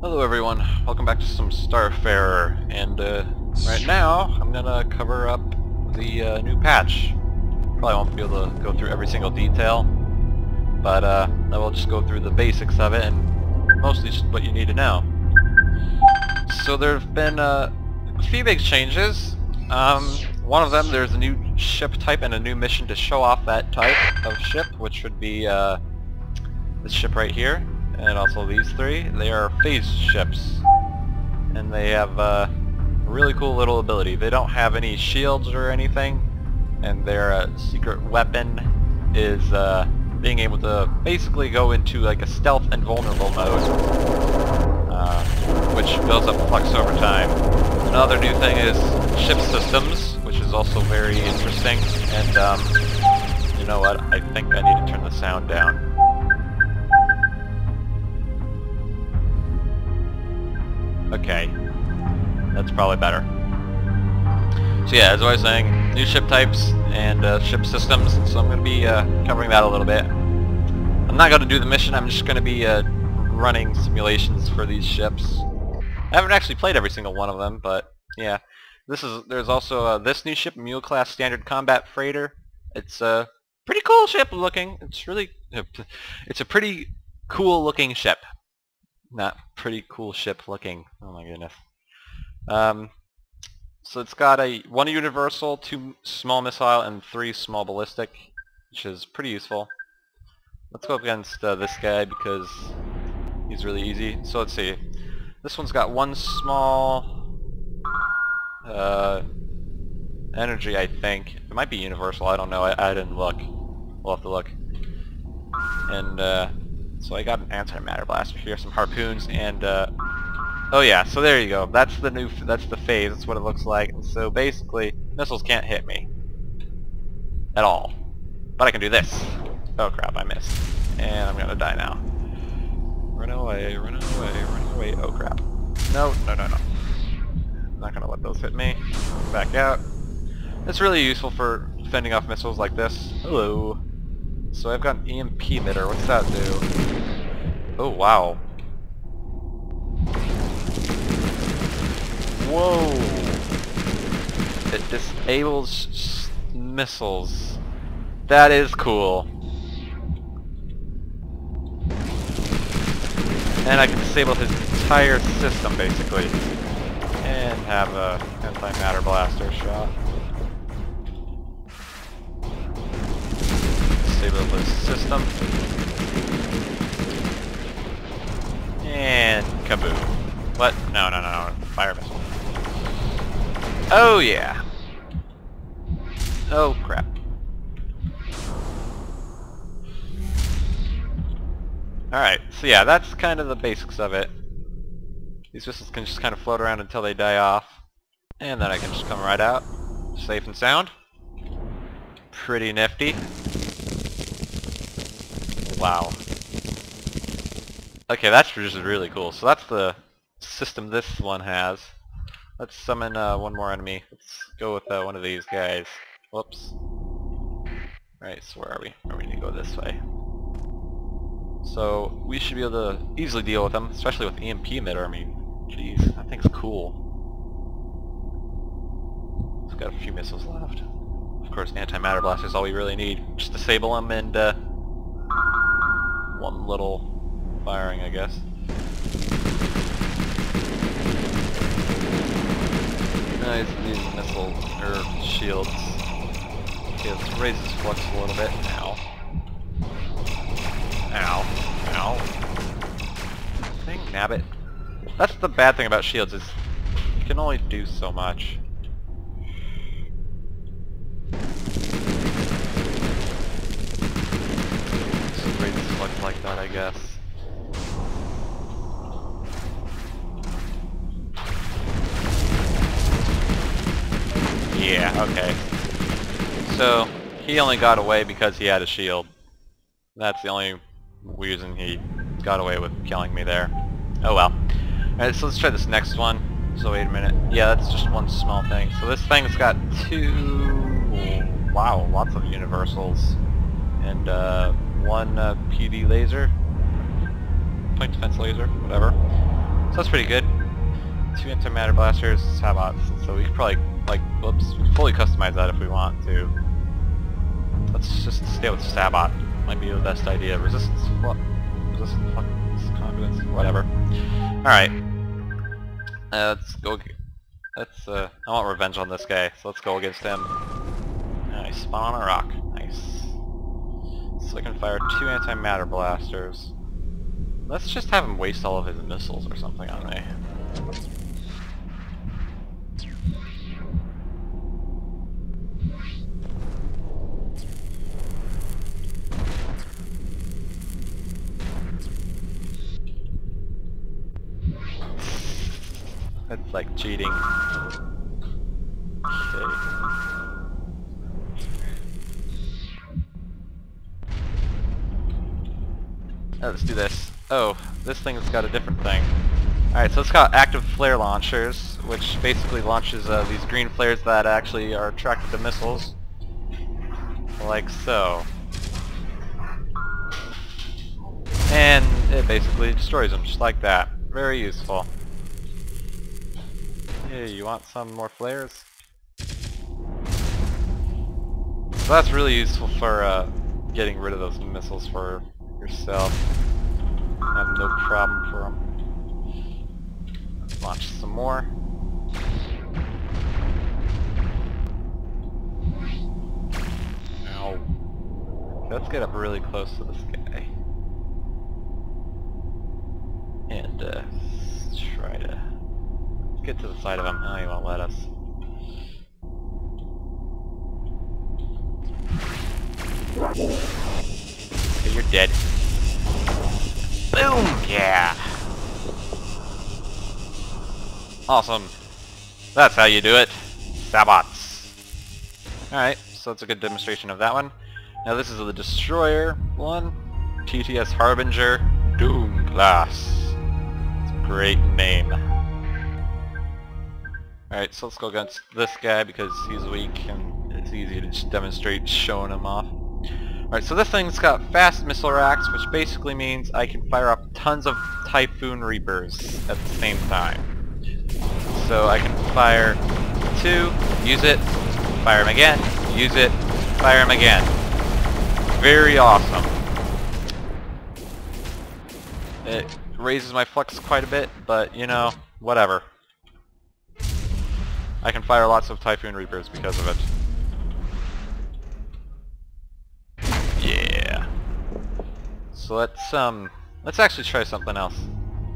Hello everyone, welcome back to some Starfarer, and right now I'm gonna cover up the new patch. Probably won't be able to go through every single detail, but I will just go through the basics of it and mostly just what you need to know. So there have been a few big changes. One of them, there's a new ship type and a new mission to show off that type of ship, which would be this ship right here. And also these three. They are phase ships, and they have a really cool little ability. They don't have any shields or anything, and their secret weapon is being able to basically go into like a stealth and vulnerable mode, which builds up flux over time. Another new thing is ship systems, which is also very interesting, and you know what, I think I need to turn the sound down. Okay, that's probably better. So yeah, as I was saying, new ship types and ship systems, so I'm going to be covering that a little bit. I'm not going to do the mission, I'm just going to be running simulations for these ships. I haven't actually played every single one of them, but yeah. There's also this new ship, Mule Class Standard Combat Freighter. It's a pretty cool ship looking. It's a pretty cool looking ship. Not pretty cool ship looking. Oh my goodness. So it's got one universal, 2 small missile, and 3 small ballistic, which is pretty useful. Let's go up against this guy because he's really easy. So let's see. This one's got 1 small energy, I think. It might be universal. I don't know. I didn't look. We'll have to look. And so I got an antimatter blaster here, some harpoons, and oh yeah, so there you go. That's the phase. That's what it looks like. And so basically, missiles can't hit me at all. But I can do this. Oh crap, I missed. And I'm gonna die now. Run away, run away, run away. Oh crap. No, no, no, no. I'm not gonna let those hit me. Back out. It's really useful for fending off missiles like this. Hello. So I've got an EMP emitter. What's that do? Oh wow. Whoa! It disables missiles. That is cool. And I can disable his entire system basically. And have a antimatter blaster shot. Disable his system. And kaboom. What? No, no, no, no. Fire missile. Oh yeah. Oh crap. Alright, so yeah, that's kind of the basics of it. These missiles can just kind of float around until they die off. And then I can just come right out. Safe and sound. Pretty nifty. Wow. Okay, that's just really cool. So that's the system this one has. Let's summon one more enemy. Let's go with one of these guys. Whoops. Alright, so where are we? We need to go this way. So we should be able to easily deal with them, especially with EMP emitter. I mean, jeez, that thing's cool. It's got a few missiles left. Of course, antimatter blaster is all we really need. Just disable them and one little firing, I guess. Nice, these missile or shields. Okay, let's raise his flux a little bit. Ow. Ow. Ow. Thing, nabbit. That's the bad thing about shields, is you can only do so much. Just raise his flux like that, I guess. Yeah, okay. So, he only got away because he had a shield. That's the only reason he got away with killing me there. Oh well. Alright, so let's try this next one. So wait a minute. Yeah, that's just one small thing. So this thing's got 2... Wow, lots of universals. And one PD laser. Point defense laser, whatever. So that's pretty good. 2 antimatter blasters, sabots, so we could probably, like, whoops, fully customize that if we want to. Let's just stay with sabot. Might be the best idea. Resistance, what? Resistance, confidence, whatever. Alright. Let's go. Let's, I want revenge on this guy, so let's go against him. Nice, spawn on a rock. Nice. So I can fire 2 antimatter blasters. Let's just have him waste all of his missiles or something on me. That's like cheating. Okay. Let's do this. Oh, this thing's got a different thing. Alright, so it's got active flare launchers, which basically launches these green flares that actually are attracted to missiles. Like so. And it basically destroys them, just like that. Very useful. Hey, you want some more flares? So that's really useful for getting rid of those missiles for yourself. I have no problem for them. Let's launch some more. Ow. Okay, let's get up really close to this guy. And try to get to the side of him. Oh, he won't let us. Okay, you're dead. Boom! Yeah! Awesome. That's how you do it. Sabots. Alright, so that's a good demonstration of that one. Now this is the Destroyer one. TTS Harbinger Doom class. It's a great name. Alright, so let's go against this guy because he's weak and it's easy to just demonstrate showing him off. Alright, so this thing's got fast missile racks, which basically means I can fire up tons of Typhoon Reapers at the same time. So I can fire 2, use it, fire him again, use it, fire him again. Very awesome. It raises my flux quite a bit, but you know, whatever. I can fire lots of Typhoon Reapers because of it. Yeah. So let's actually try something else.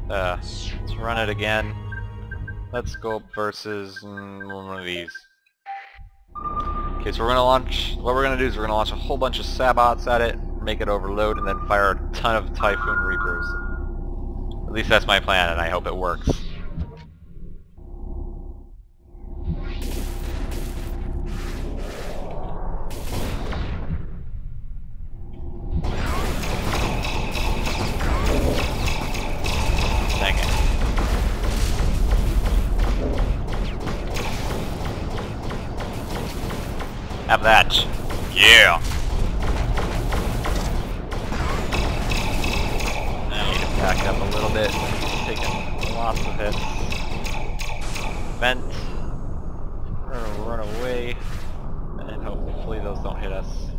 Let's run it again. Let's go versus one of these. Okay, so we're gonna launch. What we're gonna do is we're gonna launch a whole bunch of sabots at it, make it overload, and then fire a ton of Typhoon Reapers. At least that's my plan, and I hope it works. Have that. Yeah. I need to back up a little bit. Taking lots of hits. Vent. We're gonna run away. And hopefully those don't hit us.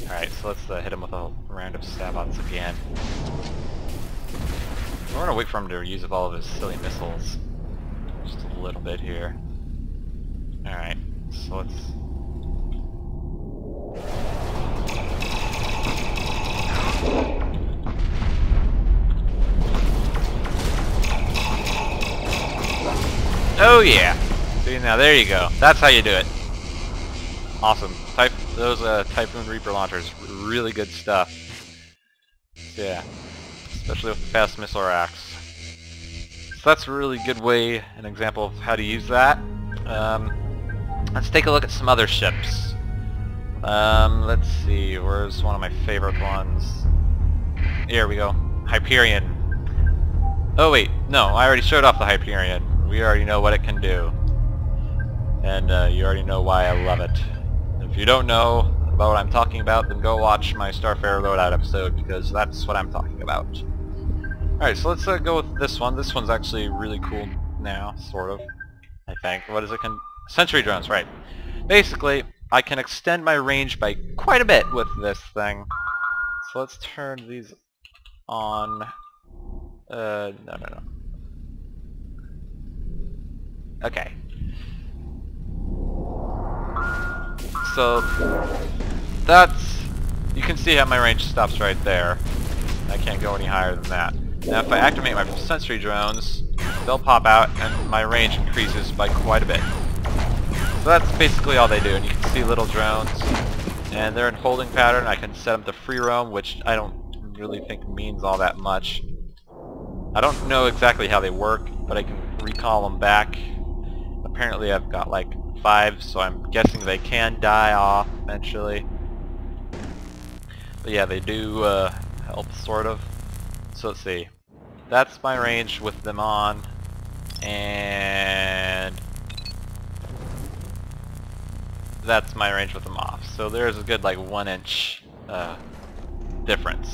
Alright, so let's hit him with a round of sabots again. We're gonna wait for him to use up all of his silly missiles. Just a little bit here. Alright, so let's... Oh yeah! See, now there you go. That's how you do it. Awesome. Those Typhoon Reaper launchers, really good stuff. Yeah. Especially with the fast missile racks. So that's a really good way, an example of how to use that. Let's take a look at some other ships. Let's see, where's one of my favorite ones? Here we go. Hyperion. Oh wait, no, I already showed off the Hyperion. We already know what it can do. And you already know why I love it. If you don't know about what I'm talking about, then go watch my Starfarer loadout episode, because that's what I'm talking about. Alright, so let's go with this one. This one's actually really cool now, sort of, I think. What is it? Sentry drones, right. Basically, I can extend my range by quite a bit with this thing. So let's turn these on. No. Okay. So, that's... You can see how my range stops right there. I can't go any higher than that. Now if I activate my sensory drones, they'll pop out and my range increases by quite a bit. So that's basically all they do, and you can see little drones, and they're in holding pattern. I can set them to free roam, which I don't really think means all that much. I don't know exactly how they work, but I can recall them back. Apparently I've got like 5, so I'm guessing they can die off eventually. But yeah, they do help, sort of. So let's see. That's my range with them on, and that's my range with them off. So there's a good like 1 inch difference.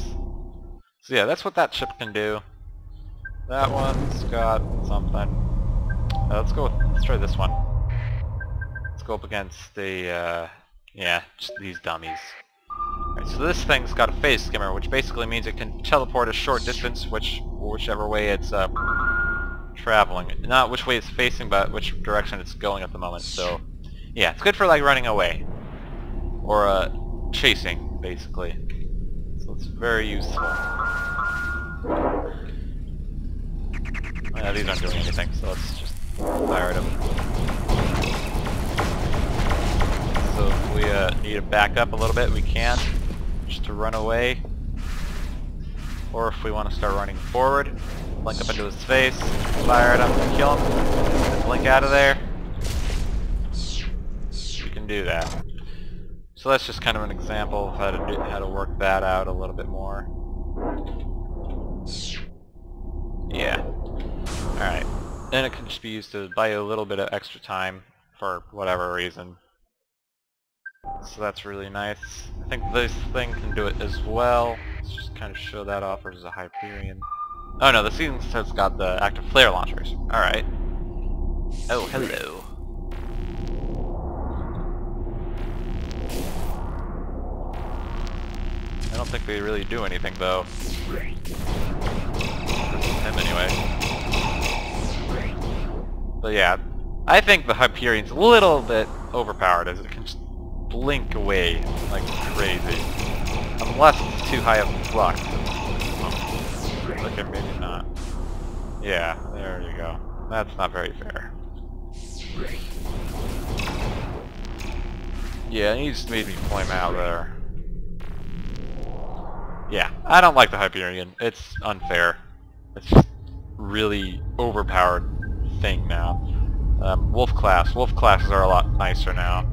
So yeah, that's what that ship can do. That one's got something. Let's try this one. Let's go up against the yeah, just these dummies. Right, so this thing's got a phase skimmer, which basically means it can teleport a short distance, whichever way it's traveling. Not which way it's facing, but which direction it's going at the moment. So, yeah, it's good for like running away or chasing, basically. So it's very useful. Yeah, these aren't doing anything, so let's just fire at them. So if we need to back up a little bit, we can. Just to run away. Or if we want to start running forward, blink up into his face, fire at him, kill him, and blink out of there. You can do that. So that's just kind of an example of how to work that out a little bit more. Yeah. Alright. Then it can just be used to buy you a little bit of extra time for whatever reason. So that's really nice. I think this thing can do it as well. Let's just kind of show that off as a Hyperion. Oh no, the season has got the active flare launchers. Alright. Oh, hello. I don't think they really do anything though. Him anyway. But yeah, I think the Hyperion's a little bit overpowered as it can just blink away like crazy. Unless it's too high of flux. Okay, maybe not. Yeah, there you go. That's not very fair. Yeah, he just made me point out there. Yeah, I don't like the Hyperion. It's unfair. It's just really overpowered thing now. Wolf class. Wolf classes are a lot nicer now.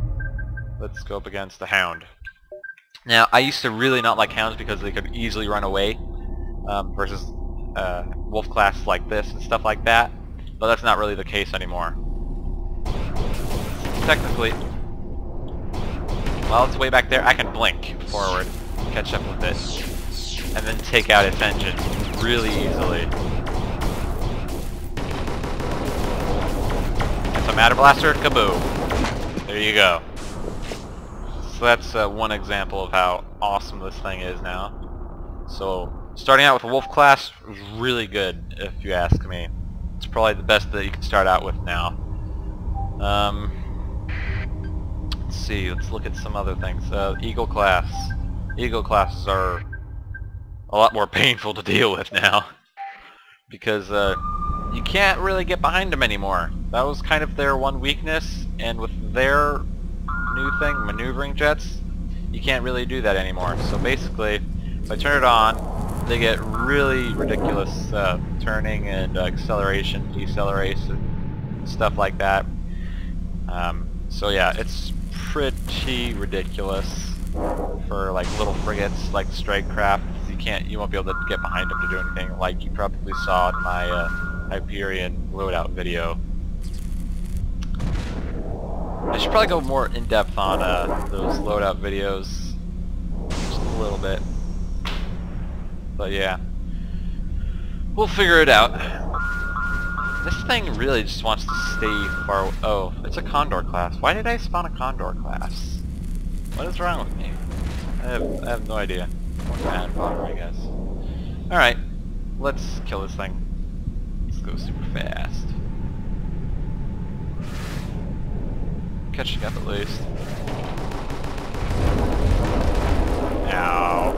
Let's go up against the Hound. Now, I used to really not like Hounds because they could easily run away versus Wolf classes like this and stuff like that. But that's not really the case anymore. Technically, while it's way back there, I can blink forward, catch up with it, and then take out its engine really easily. And so Matter Blaster, kaboom! There you go. So that's one example of how awesome this thing is now. So starting out with a Wolf class was really good, if you ask me. It's probably the best that you can start out with now. Let's see, let's look at some other things. Eagle class. Eagle classes are a lot more painful to deal with now. Because you can't really get behind them anymore. That was kind of their one weakness, and with their new thing, maneuvering jets, you can't really do that anymore. So basically, if I turn it on, they get really ridiculous turning and acceleration, deceleration, stuff like that. So yeah, it's pretty ridiculous for like little frigates like strike craft. You won't be able to get behind them to do anything, like you probably saw in my Hyperion loadout video. I should probably go more in depth on those loadout videos, just a little bit. But yeah. We'll figure it out. This thing really just wants to stay far... Oh, it's a Condor class. Why did I spawn a Condor class? What is wrong with me? I have no idea. One man bomber, I guess. Alright, let's kill this thing. Let's go super fast. Catching up at least. Ow.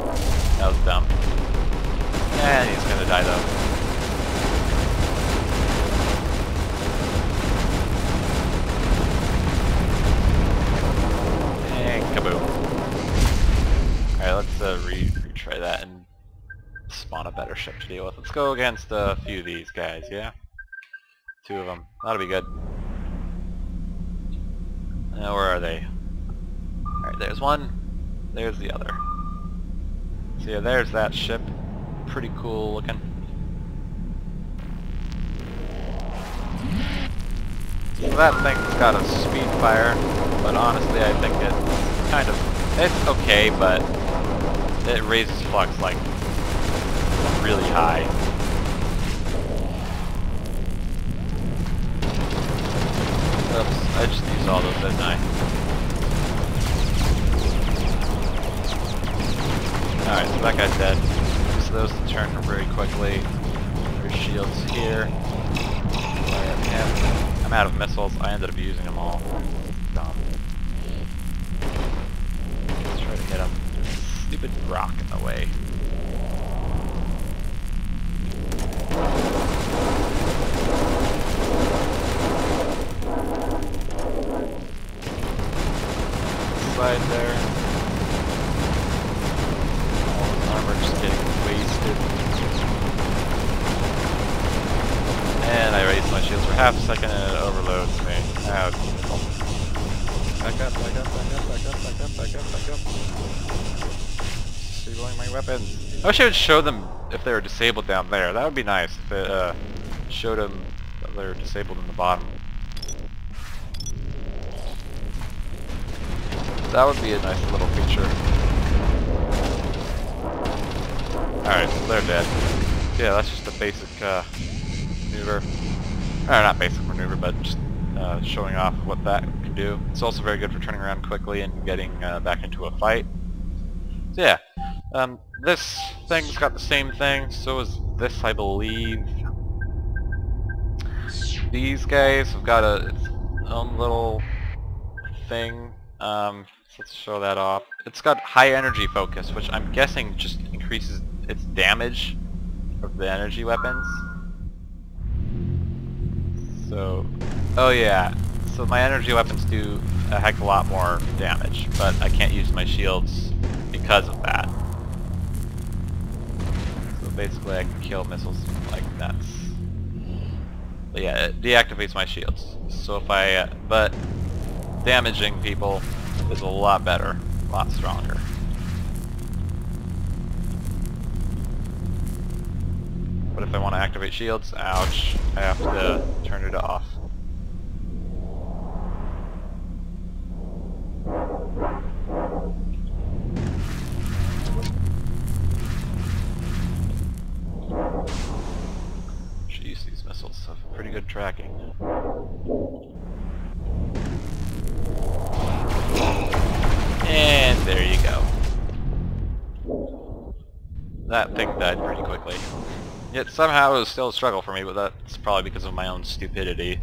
That was dumb. And he's gonna die though. And kaboom. Alright, let's retry that and spawn a better ship to deal with. Let's go against a few of these guys, yeah? 2 of them. That'll be good. Now where are they? Alright, there's one. There's the other. So yeah, there's that ship. Pretty cool looking. So that thing's got a speed fire, but honestly I think it's kind of... It's okay, but it raises flux like really high. Oops, I just used all those, didn't I? Alright, so that guy's dead. Use those to turn very quickly. There's shields here. I'm out of missiles. I ended up using them all. Dumb. Let's try to hit him. There's a stupid rock in the way. Slide there. All his armor just getting wasted. And I raised my shields for half a second and it overloads me. Ouch. Back up, back up, back up, back up, back up, back up, back up. Disabling my weapons. I wish I would show them if they were disabled down there. That would be nice if it showed them that they're disabled in the bottom. That would be a nice little feature. Alright, so they're dead. Yeah, that's just a basic maneuver. Or not basic maneuver, but just showing off what that can do. It's also very good for turning around quickly and getting back into a fight. So yeah, this thing's got the same thing, so is this, I believe. These guys have got its own little thing. So let's show that off. It's got high energy focus, which I'm guessing just increases its damage of the energy weapons. So, oh yeah, so my energy weapons do a heck of a lot more damage, but I can't use my shields because of that. So basically I can kill missiles like nuts. But yeah, it deactivates my shields. So if I, but damaging people is a lot better, a lot stronger. But if I want to activate shields, ouch, I have to turn it off. Jeez, these missiles have pretty good tracking. And there you go. That thing died pretty quickly. Yet somehow it was still a struggle for me, but that's probably because of my own stupidity.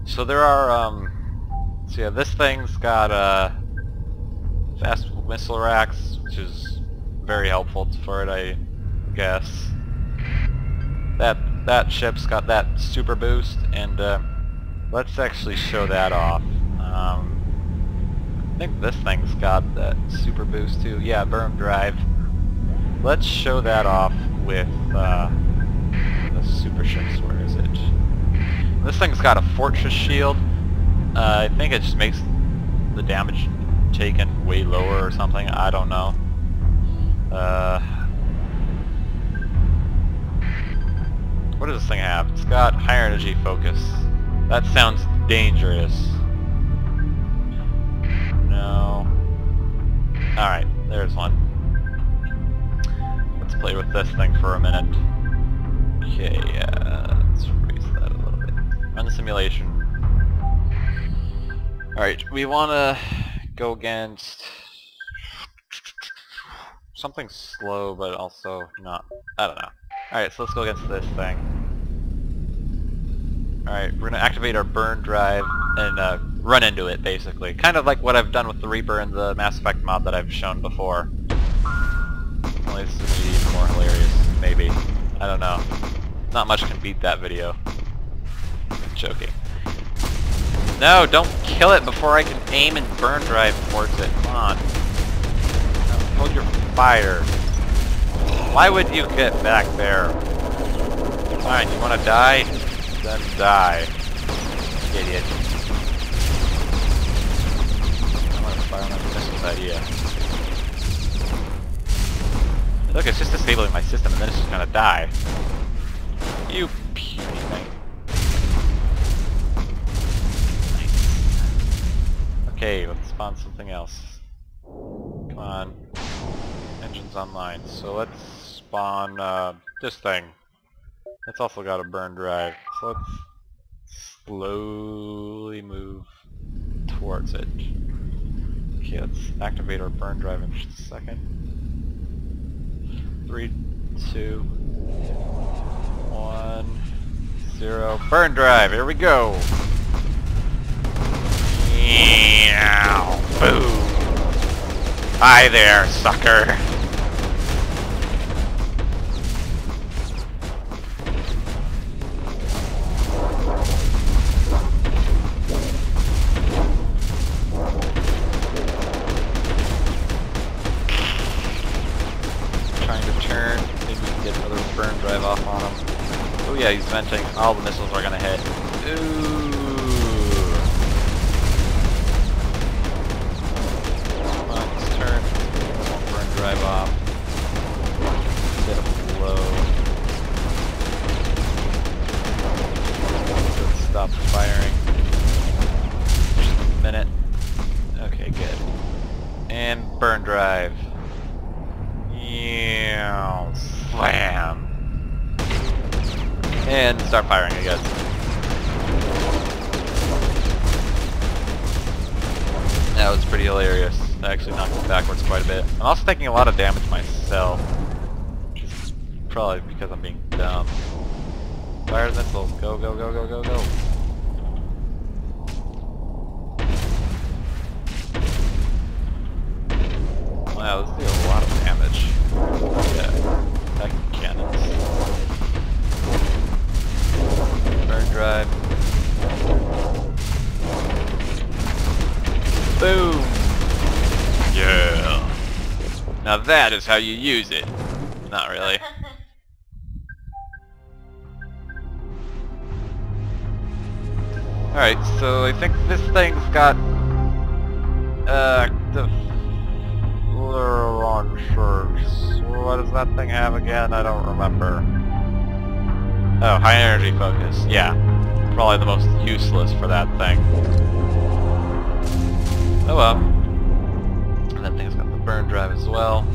So there are, so yeah, this thing's got fast missile racks, which is very helpful for it, I guess. That ship's got that super boost, and let's actually show that off. I think this thing's got that super boost too. Yeah, burn drive. Let's show that off with the super ships. Where is it? This thing's got a fortress shield. I think it just makes the damage taken way lower or something. I don't know. What does this thing have? It's got higher energy focus. That sounds dangerous. No. Alright, there's one. Let's play with this thing for a minute. simulation. Alright, we want to go against something slow, but also not... I don't know. Alright, so let's go against this thing. Alright, we're going to activate our burn drive and run into it, basically. Kind of like what I've done with the Reaper and the Mass Effect mod that I've shown before. Only this is even more hilarious, maybe. I don't know. Not much can beat that video. I'm joking. No, don't kill it before I can aim and burn drive towards it. Come on. Now, hold your fire. Why would you get back there? Fine, you want to die? Then die. Idiot. I want to fire on that missile idea. Look, it's just disabling my system and then it's just gonna die. You puny thing. Nice. Okay, let's spawn something else. Come on. Engine's online. So let's spawn this thing. It's also got a burn drive. So let's slowly move towards it. Okay, let's activate our burn drive in just a second. 3, 2, 1, 0. Burn drive, here we go! Boom! Hi there, sucker! Burn drive off on him. Oh yeah, he's venting. All the missiles are gonna hit. Ooh. Come on, let's turn. Burn drive off. Get him low. Let's stop firing. Just a minute. Okay, good. And burn drive. Yeah. Slam. And start firing, I guess. That was pretty hilarious. I actually knocked it backwards quite a bit. I'm also taking a lot of damage myself. Which is probably because I'm being dumb. Fire the missiles. Go, go, go, go, go, go. Wow, this deals a lot of damage. Yeah. Heck, cannons. Burn drive. Boom! Yeah! Now that is how you use it. Not really. Alright, so I think this thing's got active launchers. What does that thing have again? I don't remember. Oh, high energy focus. Yeah. Probably the most useless for that thing. Oh well. And that thing's got the burn drive as well.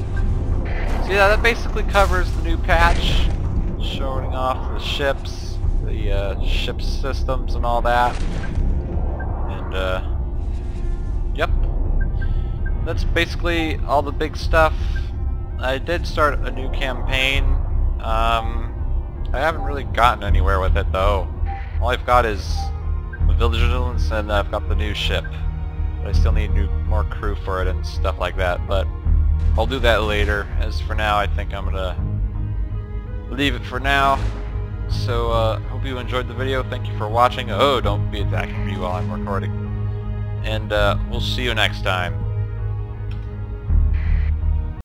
So yeah, that basically covers the new patch. Showing off the ships, the ship systems and all that. And yep. That's basically all the big stuff. I did start a new campaign. I haven't really gotten anywhere with it though. All I've got is vigilance and I've got the new ship. But I still need more crew for it and stuff like that. But I'll do that later. As for now, I think I'm gonna leave it for now. So hope you enjoyed the video. Thank you for watching. Oh, don't be attacking me while I'm recording. And we'll see you next time.